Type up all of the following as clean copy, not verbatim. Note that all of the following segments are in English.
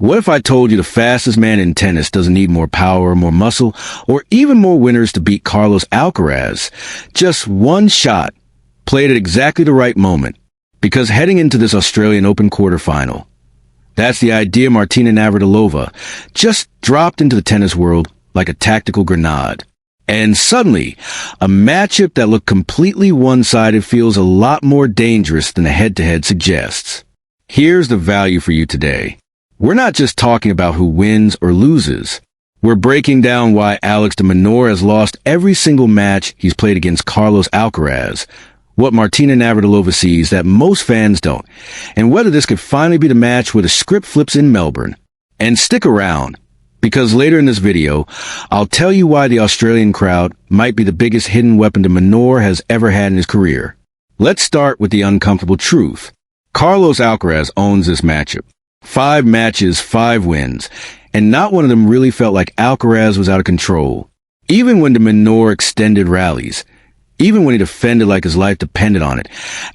What if I told you the fastest man in tennis doesn't need more power, more muscle, or even more winners to beat Carlos Alcaraz? Just one shot, played at exactly the right moment. Because heading into this Australian Open quarterfinal, that's the idea Martina Navratilova just dropped into the tennis world like a tactical grenade. And suddenly, a matchup that looked completely one-sided feels a lot more dangerous than the head-to-head suggests. Here's the value for you today. We're not just talking about who wins or loses. We're breaking down why Alex de Minaur has lost every single match he's played against Carlos Alcaraz, what Martina Navratilova sees that most fans don't, and whether this could finally be the match where the script flips in Melbourne. And stick around, because later in this video, I'll tell you why the Australian crowd might be the biggest hidden weapon de Minaur has ever had in his career. Let's start with the uncomfortable truth. Carlos Alcaraz owns this matchup. 5 matches, 5 wins, and not one of them really felt like Alcaraz was out of control. Even when de Minaur extended rallies, even when he defended like his life depended on it,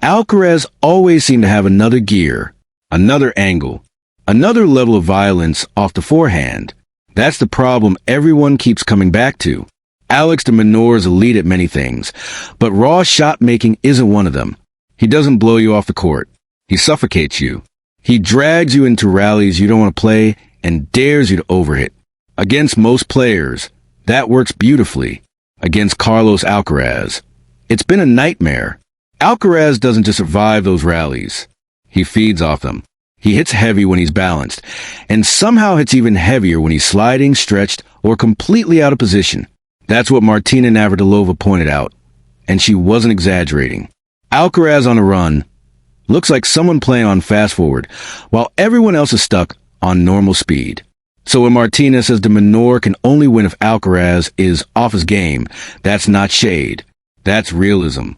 Alcaraz always seemed to have another gear, another angle, another level of violence off the forehand. That's the problem everyone keeps coming back to. Alex de Minaur is elite at many things, but raw shot making isn't one of them. He doesn't blow you off the court. He suffocates you. He drags you into rallies you don't want to play and dares you to overhit. Against most players, that works beautifully. Against Carlos Alcaraz, it's been a nightmare. Alcaraz doesn't just survive those rallies. He feeds off them. He hits heavy when he's balanced, and somehow hits even heavier when he's sliding, stretched, or completely out of position. That's what Martina Navratilova pointed out, and she wasn't exaggerating. Alcaraz on a run looks like someone playing on fast forward, while everyone else is stuck on normal speed. So when Martina says de Minaur can only win if Alcaraz is off his game, that's not shade. That's realism.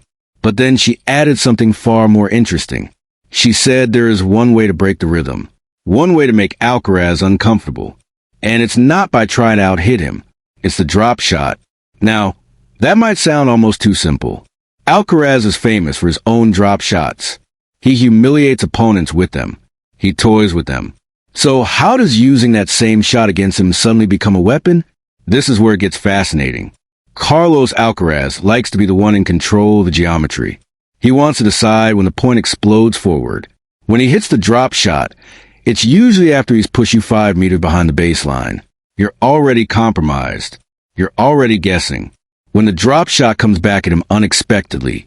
But then she added something far more interesting. She said there is one way to break the rhythm, one way to make Alcaraz uncomfortable. And it's not by trying to out-hit him. It's the drop shot. Now, that might sound almost too simple. Alcaraz is famous for his own drop shots. He humiliates opponents with them. He toys with them. So how does using that same shot against him suddenly become a weapon? This is where it gets fascinating. Carlos Alcaraz likes to be the one in control of the geometry. He wants to decide when the point explodes forward. When he hits the drop shot, it's usually after he's pushed you 5 meters behind the baseline. You're already compromised. You're already guessing. When the drop shot comes back at him unexpectedly,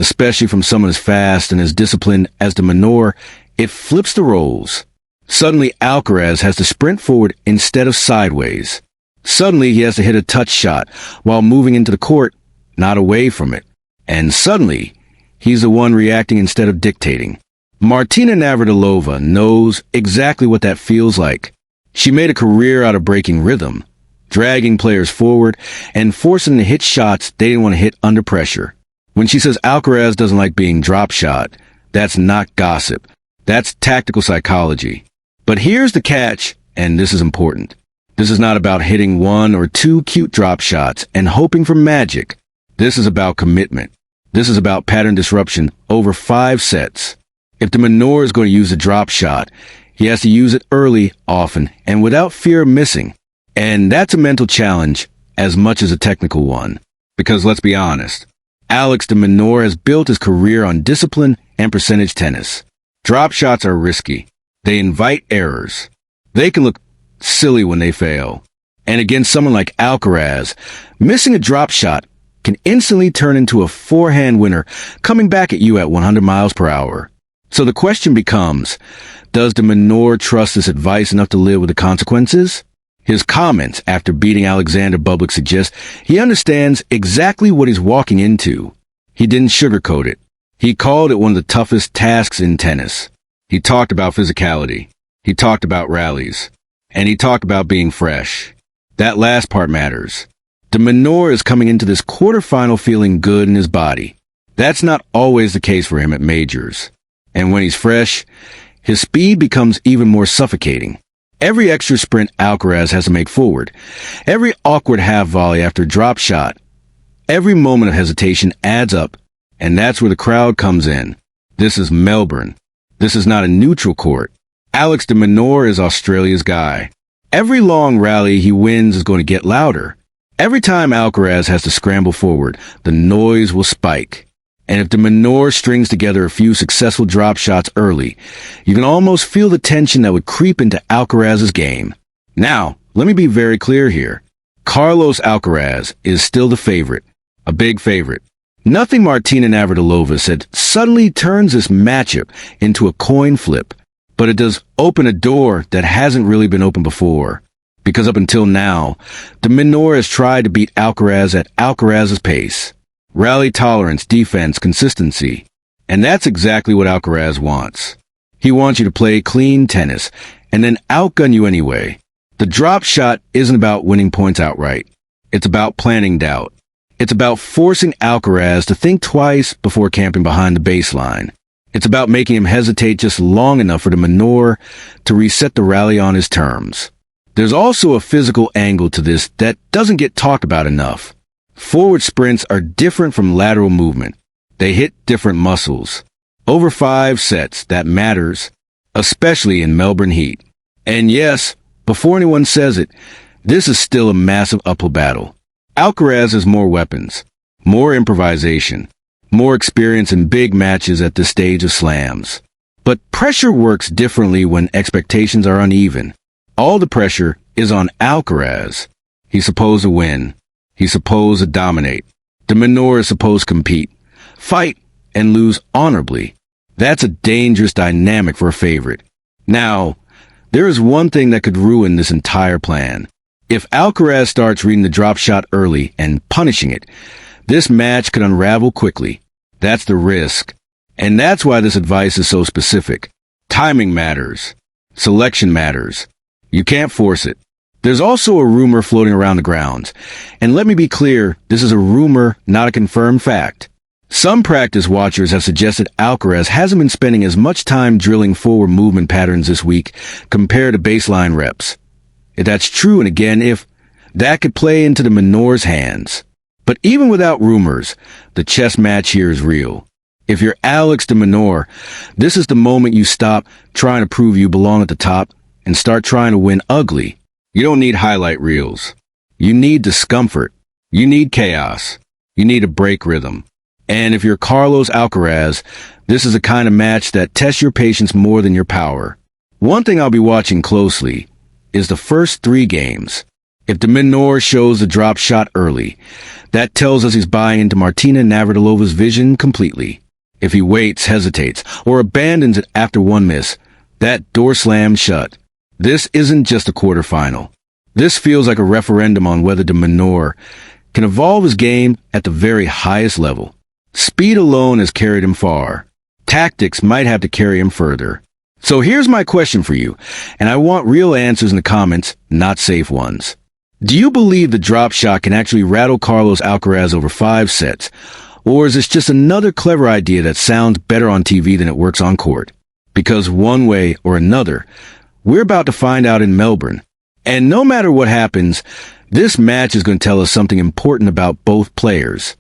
especially from someone as fast and as disciplined as de Minaur, it flips the roles. Suddenly, Alcaraz has to sprint forward instead of sideways. Suddenly, he has to hit a touch shot while moving into the court, not away from it. And suddenly, he's the one reacting instead of dictating. Martina Navratilova knows exactly what that feels like. She made a career out of breaking rhythm, dragging players forward, and forcing them to hit shots they didn't want to hit under pressure. When she says Alcaraz doesn't like being drop shot, that's not gossip. That's tactical psychology. But here's the catch, and this is important. This is not about hitting 1 or 2 cute drop shots and hoping for magic. This is about commitment. This is about pattern disruption over 5 sets. If de Minaur is going to use a drop shot, he has to use it early, often, and without fear of missing. And that's a mental challenge as much as a technical one. Because let's be honest, Alex de Minaur has built his career on discipline and percentage tennis. Drop shots are risky. They invite errors. They can look silly when they fail. And against someone like Alcaraz, missing a drop shot can instantly turn into a forehand winner coming back at you at 100 miles per hour. So the question becomes, does de Minaur trust this advice enough to live with the consequences? His comments after beating Alexander Bublik suggest he understands exactly what he's walking into. He didn't sugarcoat it. He called it one of the toughest tasks in tennis. He talked about physicality. He talked about rallies. And he talked about being fresh. That last part matters. De Minaur is coming into this quarterfinal feeling good in his body. That's not always the case for him at majors. And when he's fresh, his speed becomes even more suffocating. Every extra sprint Alcaraz has to make forward, every awkward half volley after a drop shot, every moment of hesitation adds up, and that's where the crowd comes in. This is Melbourne. This is not a neutral court. Alex de Minaur is Australia's guy. Every long rally he wins is going to get louder. Every time Alcaraz has to scramble forward, the noise will spike. And if de Minaur strings together a few successful drop shots early, you can almost feel the tension that would creep into Alcaraz's game. Now, let me be very clear here. Carlos Alcaraz is still the favorite, a big favorite. Nothing Martina Navratilova said suddenly turns this matchup into a coin flip, but it does open a door that hasn't really been opened before. Because up until now, de Minaur has tried to beat Alcaraz at Alcaraz's pace. Rally tolerance, defense, consistency. And that's exactly what Alcaraz wants. He wants you to play clean tennis and then outgun you anyway. The drop shot isn't about winning points outright. It's about planting doubt. It's about forcing Alcaraz to think twice before camping behind the baseline. It's about making him hesitate just long enough for de Minaur to reset the rally on his terms. There's also a physical angle to this that doesn't get talked about enough. Forward sprints are different from lateral movement. They hit different muscles. Over 5 sets, that matters, especially in Melbourne heat. And yes, before anyone says it, this is still a massive uphill battle. Alcaraz has more weapons, more improvisation, more experience in big matches at this stage of slams. But pressure works differently when expectations are uneven. All the pressure is on Alcaraz. He's supposed to win. He's supposed to dominate. De Minaur is supposed to compete, fight, and lose honorably. That's a dangerous dynamic for a favorite. Now, there is one thing that could ruin this entire plan. If Alcaraz starts reading the drop shot early and punishing it, this match could unravel quickly. That's the risk. And that's why this advice is so specific. Timing matters. Selection matters. You can't force it. There's also a rumor floating around the grounds. And let me be clear, this is a rumor, not a confirmed fact. Some practice watchers have suggested Alcaraz hasn't been spending as much time drilling forward movement patterns this week compared to baseline reps. If that's true, and again, if that could play into de Minaur's hands. But even without rumors, the chess match here is real. If you're Alex de Minaur, this is the moment you stop trying to prove you belong at the top and start trying to win ugly. You don't need highlight reels. You need discomfort. You need chaos. You need a break rhythm. And if you're Carlos Alcaraz, this is a kind of match that tests your patience more than your power. One thing I'll be watching closely is the first 3 games. If de Minaur shows the drop shot early, that tells us he's buying into Martina Navratilova's vision completely. If he waits, hesitates, or abandons it after one miss, that door slams shut. This isn't just a quarterfinal. This feels like a referendum on whether de Minaur can evolve his game at the very highest level. Speed alone has carried him far. Tactics might have to carry him further. So here's my question for you, and I want real answers in the comments, not safe ones. Do you believe the drop shot can actually rattle Carlos Alcaraz over 5 sets? Or is this just another clever idea that sounds better on TV than it works on court? Because one way or another, we're about to find out in Melbourne. And no matter what happens, this match is going to tell us something important about both players.